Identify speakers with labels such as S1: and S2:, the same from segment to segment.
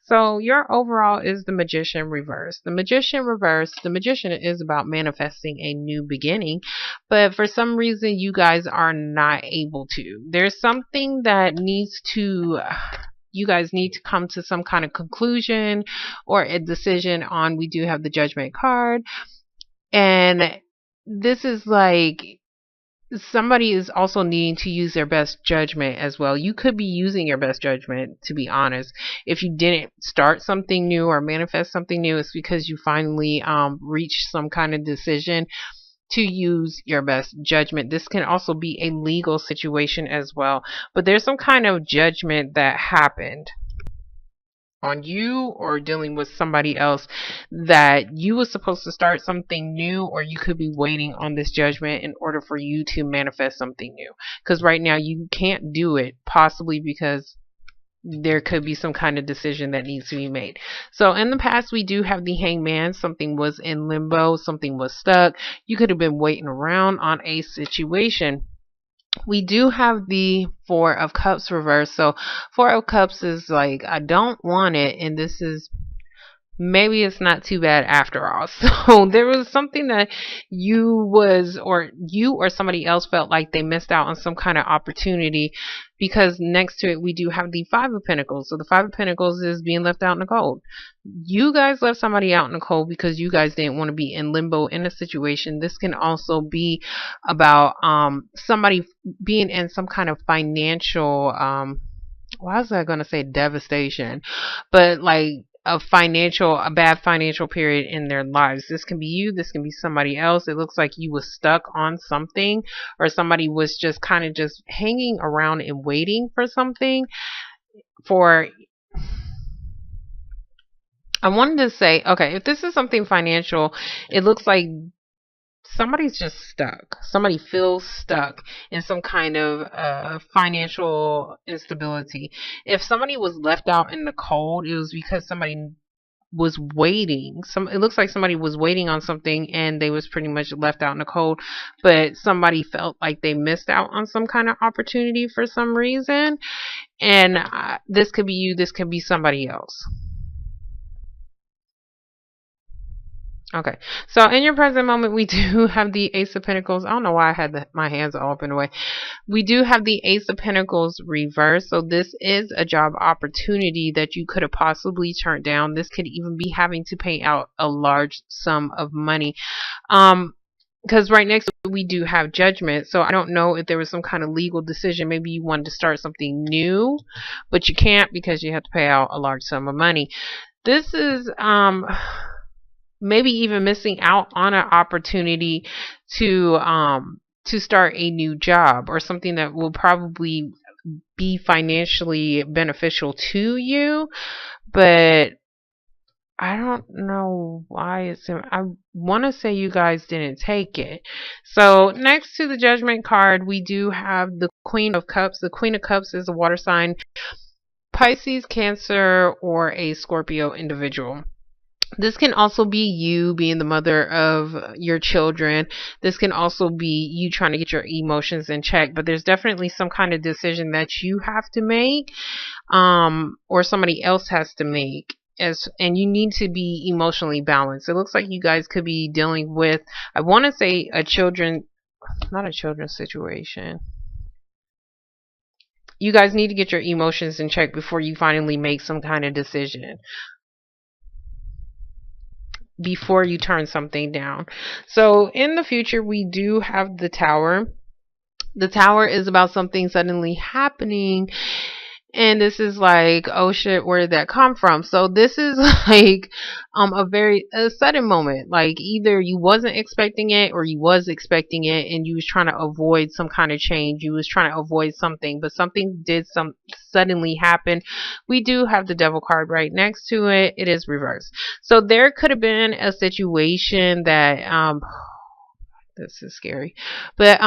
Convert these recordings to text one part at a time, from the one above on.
S1: So your overall is the Magician reverse. The Magician reverse, the Magician is about manifesting a new beginning, but for some reason you guys are not able to. There's something that needs to you guys need to come to some kind of conclusion or a decision on. We do have the Judgment card, and this is like somebody is also needing to use their best judgment as well. You could be using your best judgment, to be honest. If you didn't start something new or manifest something new, it's because you finally reached some kind of decision to use your best judgment. This can also be a legal situation as well, but there's some kind of judgment that happened on you or dealing with somebody else, that you were supposed to start something new, or you could be waiting on this judgment in order for you to manifest something new, because right now you can't do it, possibly because there could be some kind of decision that needs to be made. So in the past, we do have the Hangman. Something was in limbo, something was stuck. You could have been waiting around on a situation. We do have the Four of Cups reverse. So Four of Cups is like, I don't want it, and this is, maybe it's not too bad after all. So there was something that you or somebody else felt like they missed out on some kind of opportunity, because next to it we do have the Five of Pentacles. So the Five of Pentacles is being left out in the cold. You guys left somebody out in the cold because you guys didn't want to be in limbo in a situation. This can also be about somebody being in some kind of financial why was I going to say devastation, but like a bad financial period in their lives. This can be you, this can be somebody else. It looks like you was stuck on something, or somebody was just kind of just hanging around and waiting for something. For I wanted to say, okay, if this is something financial, it looks like somebody's just stuck. Somebody feels stuck in some kind of financial instability. If somebody was left out in the cold, it was because somebody was waiting. It looks like somebody was waiting on something and they was pretty much left out in the cold, but somebody felt like they missed out on some kind of opportunity for some reason. And this could be you, this could be somebody else. Okay, so in your present moment, we do have the Ace of Pentacles. I don't know why I had my hands all up in the way. We do have the Ace of Pentacles reverse. So this is a job opportunity that you could have possibly turned down. This could even be having to pay out a large sum of money. Because right next we do have Judgment. So I don't know if there was some kind of legal decision. Maybe you wanted to start something new, but you can't because you have to pay out a large sum of money. This is maybe even missing out on an opportunity to start a new job, or something that will probably be financially beneficial to you, but I don't know why I want to say you guys didn't take it. So next to the Judgment card, we do have the Queen of Cups. The Queen of Cups is a water sign, Pisces, Cancer, or a Scorpio individual. This can also be you being the mother of your children. This can also be you trying to get your emotions in check, but there's definitely some kind of decision that you have to make, or somebody else has to make, and you need to be emotionally balanced. It looks like you guys could be dealing with, I want to say not a children's situation. You guys need to get your emotions in check before you finally make some kind of decision, before you turn something down. So in the future, we do have the Tower. The Tower is about something suddenly happening, and this is like, oh shit, where did that come from? So this is like a sudden moment. Like either you wasn't expecting it or you was expecting it, and you was trying to avoid some kind of change. You was trying to avoid something, but something did suddenly happen. We do have the Devil card right next to it. It is reversed. So there could have been a situation that this is scary, but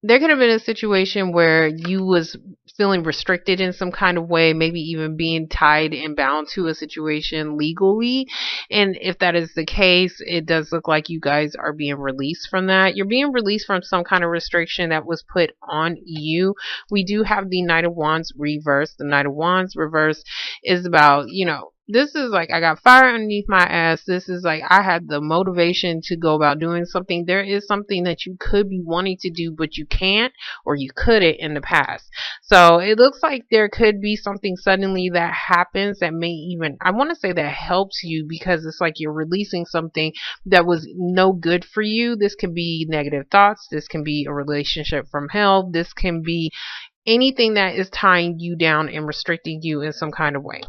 S1: there could have been a situation where you was feeling restricted in some kind of way, maybe even being tied and bound to a situation legally. And if that is the case, it does look like you guys are being released from that. You're being released from some kind of restriction that was put on you. We do have the Knight of Wands reversed. The Knight of Wands reversed is about, this is like I got fire underneath my ass. This is like I had the motivation to go about doing something. There is something that you could be wanting to do, but you can't, or you couldn't in the past. So it looks like there could be something suddenly that happens that may even, I want to say that helps you, because it's like you're releasing something that was no good for you. This can be negative thoughts. This can be a relationship from hell. This can be anything that is tying you down and restricting you in some kind of way.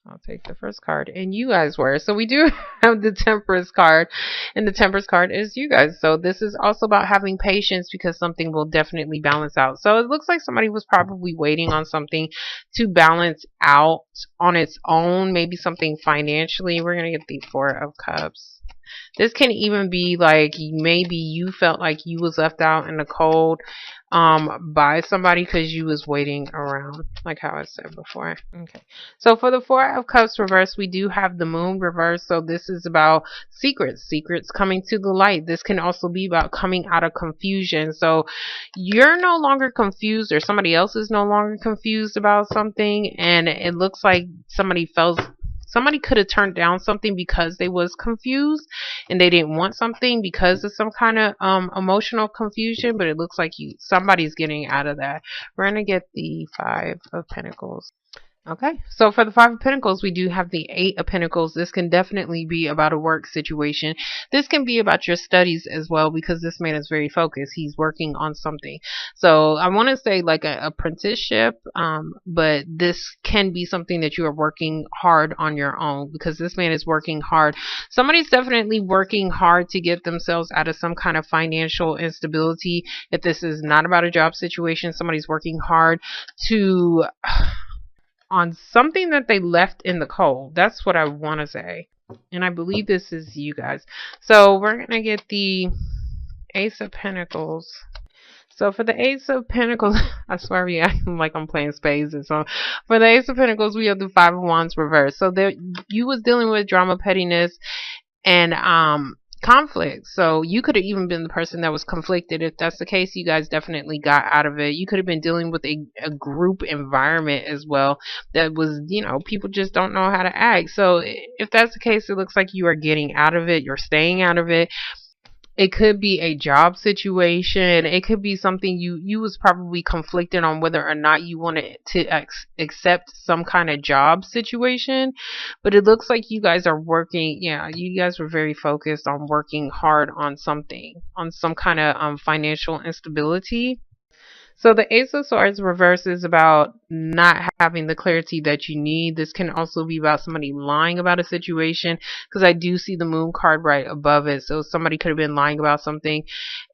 S1: I'll take the first card, and you guys were. So we do have the Temperance card, and the Temperance card is you guys. So this is also about having patience, because something will definitely balance out. So it looks like somebody was probably waiting on something to balance out on its own, maybe something financially. We're going to get the Four of Cups. This can even be like maybe you felt like you was left out in the cold by somebody because you was waiting around, like how I said before. Okay, so for the Four of Cups reverse, we do have the Moon reverse. So this is about secrets coming to the light. This can also be about coming out of confusion. So you're no longer confused, or somebody else is no longer confused about something, and it looks like somebody could have turned down something because they was confused and they didn't want something because of some kind of emotional confusion, but it looks like somebody's getting out of that. We're going to get the Five of Pentacles. Okay, so for the Five of Pentacles, we do have the Eight of Pentacles. This can definitely be about a work situation. This can be about your studies as well, because this man is very focused. He's working on something. So I want to say like an apprenticeship, but this can be something that you are working hard on your own, because this man is working hard. Somebody's definitely working hard to get themselves out of some kind of financial instability. If this is not about a job situation, somebody's working hard to on something that they left in the cold. That's what I want to say. And I believe this is you guys. So we're going to get the Ace of Pentacles. So for the Ace of Pentacles, I swear I'm like I'm playing spades. And so for the Ace of Pentacles, we have the Five of Wands reversed. So there, you was dealing with drama, pettiness, and conflict. So you could have even been the person that was conflicted. If that's the case, you guys definitely got out of it. You could have been dealing with a group environment as well that was, people just don't know how to act. So if that's the case, it looks like you are getting out of it. You're staying out of it. It could be a job situation. It could be something you was probably conflicted on whether or not you wanted to accept some kind of job situation. But it looks like you guys are working. Yeah, you guys were very focused on working hard on something, on some kind of financial instability. So the Ace of Swords reverse is about not having the clarity that you need. This can also be about somebody lying about a situation, because I do see the Moon card right above it. So somebody could have been lying about something,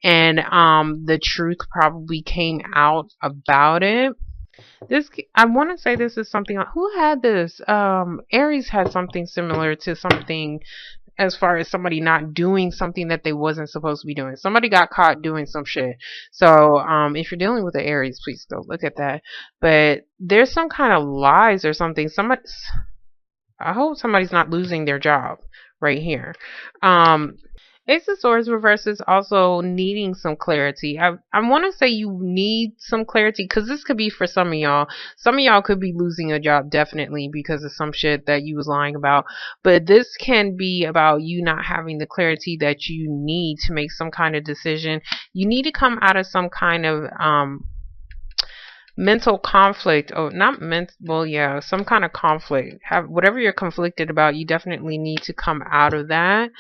S1: and the truth probably came out about it. This, I want to say this is something, who had this? Aries had something similar to something as far as somebody not doing something that they wasn't supposed to be doing. Somebody got caught doing some shit. So if you're dealing with the Aries, please go look at that. But there's some kind of lies or something. I hope somebody's not losing their job right here. Ace of Swords reverse is also needing some clarity. I want to say you need some clarity, because this could be for some of y'all. Some of y'all could be losing a job definitely because of some shit that you was lying about. But this can be about you not having the clarity that you need to make some kind of decision. You need to come out of some kind of mental conflict. Oh, not mental. Well, yeah, some kind of conflict. Whatever you're conflicted about, you definitely need to come out of that.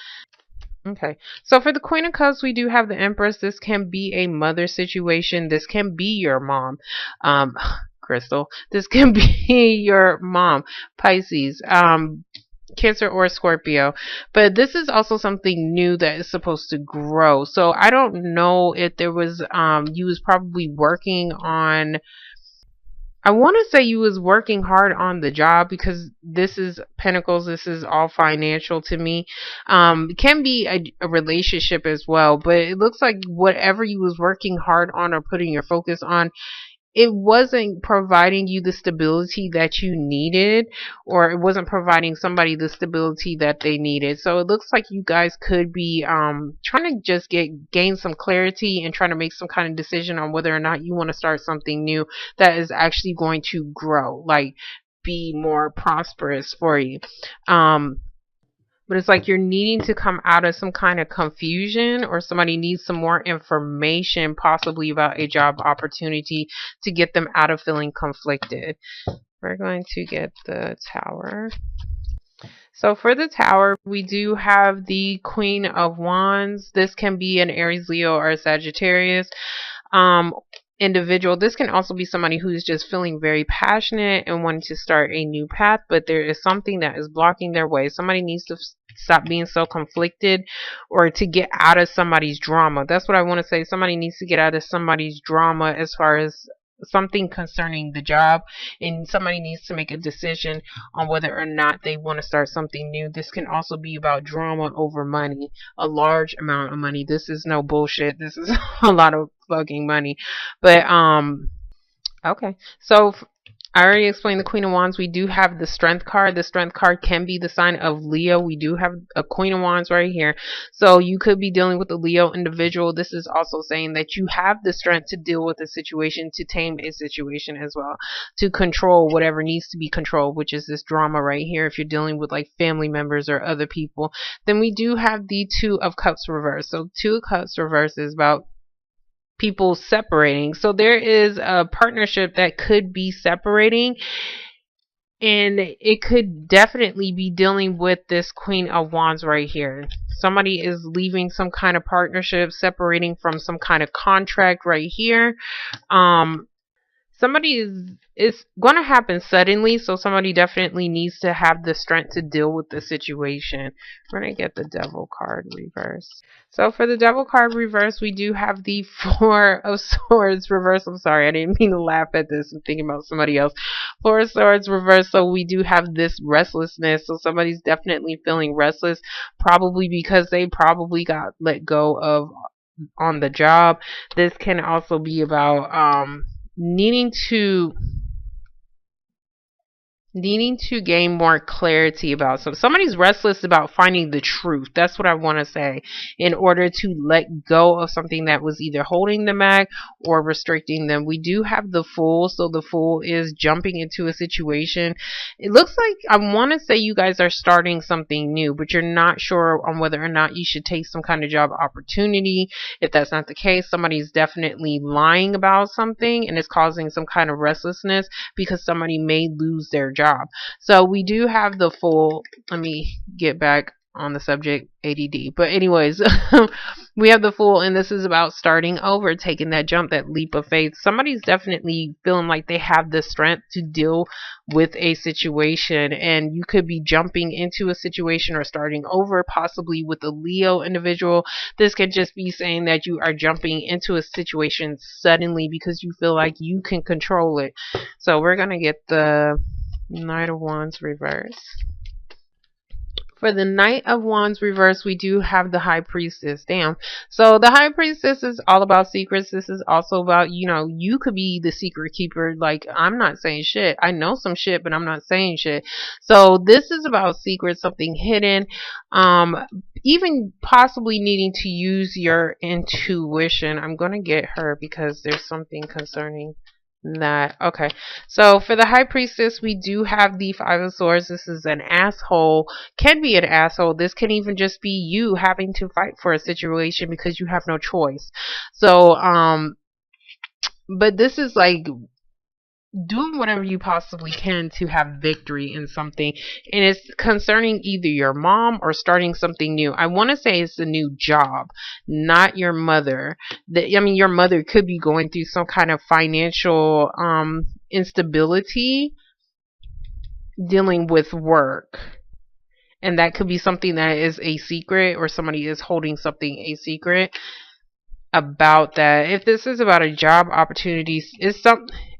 S1: Okay, so for the Queen of Cups, we do have the Empress. This can be a mother situation. This can be your mom, Crystal. This can be your mom, Pisces, Cancer, or Scorpio. But this is also something new that is supposed to grow. So I don't know if there was, you was probably working on I want to say you was working hard on the job, because this is Pentacles. This is all financial to me. It can be a relationship as well, but it looks like whatever you was working hard on or putting your focus on, it wasn't providing you the stability that you needed, or it wasn't providing somebody the stability that they needed. So it looks like you guys could be trying to just gain some clarity and trying to make some kind of decision on whether or not you want to start something new that is actually going to grow, like be more prosperous for you. But it's like you're needing to come out of some kind of confusion, or somebody needs some more information, possibly about a job opportunity, to get them out of feeling conflicted. We're going to get the Tower. So for the Tower, we do have the Queen of Wands. This can be an Aries, Leo, or a Sagittarius individual. This can also be somebody who's just feeling very passionate and wanting to start a new path, but there is something that is blocking their way. Somebody needs to stop being so conflicted, or to get out of somebody's drama. That's what I want to say. Somebody needs to get out of somebody's drama as far as something concerning the job, and somebody needs to make a decision on whether or not they want to start something new. This can also be about drama over money, a large amount of money. This is no bullshit. This is a lot of fucking money. But okay. So I already explained the Queen of Wands. We do have the Strength card. The Strength card can be the sign of Leo. We do have a Queen of Wands right here. So you could be dealing with a Leo individual. This is also saying that you have the strength to deal with a situation, to tame a situation as well, to control whatever needs to be controlled, which is this drama right here. If you're dealing with like family members or other people, then we do have the Two of Cups reversed. So Two of Cups reversed is about people separating. So there is a partnership that could be separating, and it could definitely be dealing with this Queen of Wands right here. Somebody is leaving some kind of partnership, separating from some kind of contract right here. Somebody is going to happen suddenly, so somebody definitely needs to have the strength to deal with the situation. We're going to get the Devil card reversed. So for the Devil card reverse, we do have the Four of Swords reverse. I'm sorry, I didn't mean to laugh at this. I'm thinking about somebody else. Four of Swords reverse. So we do have this restlessness. So somebody's definitely feeling restless, probably because they probably got let go of on the job. This can also be about needing to gain more clarity about somebody's restless about finding the truth. That's what I want to say, in order to let go of something that was either holding them back or restricting them. We do have the Fool. So the Fool is jumping into a situation. It looks like, I want to say, you guys are starting something new, but you're not sure on whether or not you should take some kind of job opportunity. If that's not the case, somebody's definitely lying about something and it's causing some kind of restlessness, because somebody may lose their job. So we do have the Fool. Let me get back on the subject, ADD. But anyways, we have the Fool, and this is about starting over, taking that jump, that leap of faith. Somebody's definitely feeling like they have the strength to deal with a situation, and you could be jumping into a situation or starting over, possibly with a Leo individual. This could just be saying that you are jumping into a situation suddenly because you feel like you can control it. So we're going to get the Knight of Wands reverse. For the Knight of Wands reverse, we do have the High Priestess. Damn. So the High Priestess is all about secrets. This is also about, you could be the secret keeper. Like, I'm not saying shit. I know some shit, but I'm not saying shit. So this is about secrets, something hidden. Even possibly needing to use your intuition. I'm going to get her because there's something concerning that. Okay, so for the High Priestess, we do have the Five of Swords. This is an asshole, can be an asshole. This can even just be you having to fight for a situation because you have no choice. So but this is like doing whatever you possibly can to have victory in something, and it's concerning either your mom or starting something new. I want to say it's a new job, not your mother. Your mother could be going through some kind of financial instability, dealing with work, and that could be something that is a secret, or somebody is holding something a secret about that. If this is about a job opportunity,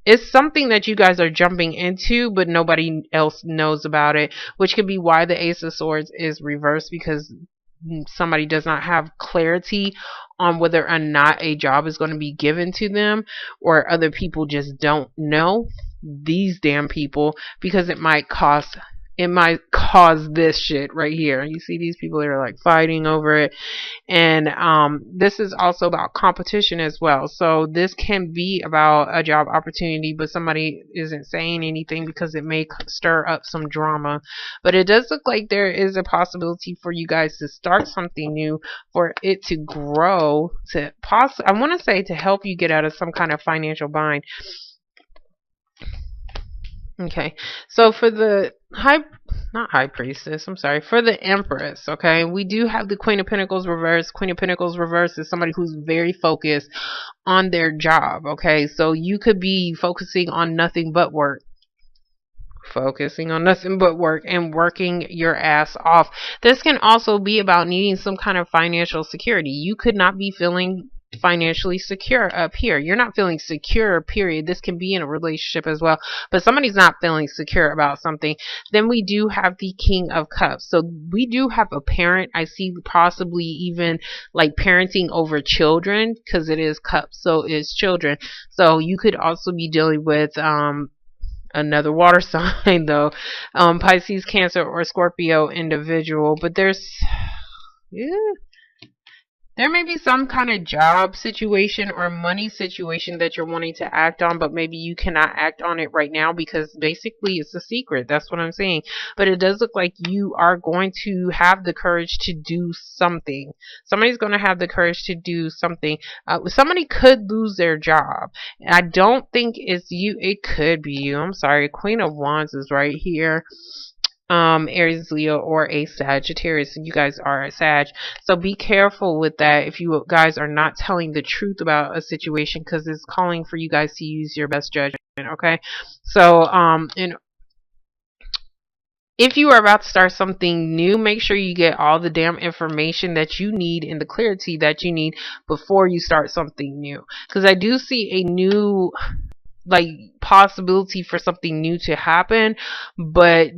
S1: it's something that you guys are jumping into, but nobody else knows about it, which could be why the Ace of Swords is reversed, because somebody does not have clarity on whether or not a job is going to be given to them, or other people just don't know, these damn people, because it might cause this shit right here. You see these people that are like fighting over it. And this is also about competition as well. So this can be about a job opportunity, but somebody isn't saying anything because it may stir up some drama. But it does look like there is a possibility for you guys to start something new, for it to grow, to I want to say to help you get out of some kind of financial bind. Okay, so for the not high priestess, I'm sorry, for the empress, okay, we do have the Queen of Pentacles reversed. Queen of Pentacles reversed is somebody who's very focused on their job, okay, so you could be focusing on nothing but work. Focusing on nothing but work and working your ass off. This can also be about needing some kind of financial security. You could not be feeling financially secure up here. You're not feeling secure, period. This can be in a relationship as well, but somebody's not feeling secure about something. Then we do have the King of Cups. So we do have a parent. I see possibly even like parenting over children, because it is cups, so it's children. So you could also be dealing with another water sign though, Pisces, Cancer, or Scorpio individual. But there's there may be some kind of job situation or money situation that you're wanting to act on, but maybe you cannot act on it right now because basically it's a secret. That's what I'm saying. But it does look like you are going to have the courage to do something. Somebody's going to have the courage to do something. Somebody could lose their job. I don't think it's you. It could be you. I'm sorry. Queen of Wands is right here. Aries, Leo, or a Sagittarius. You guys are a Sag, so be careful with that if you guys are not telling the truth about a situation, because it's calling for you guys to use your best judgment. Okay, so and if you are about to start something new, make sure you get all the damn information that you need and the clarity that you need before you start something new, because I do see a new like possibility for something new to happen, but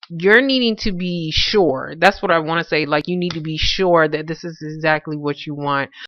S1: you're needing to be sure. That's what I want to say. Like, you need to be sure that this is exactly what you want.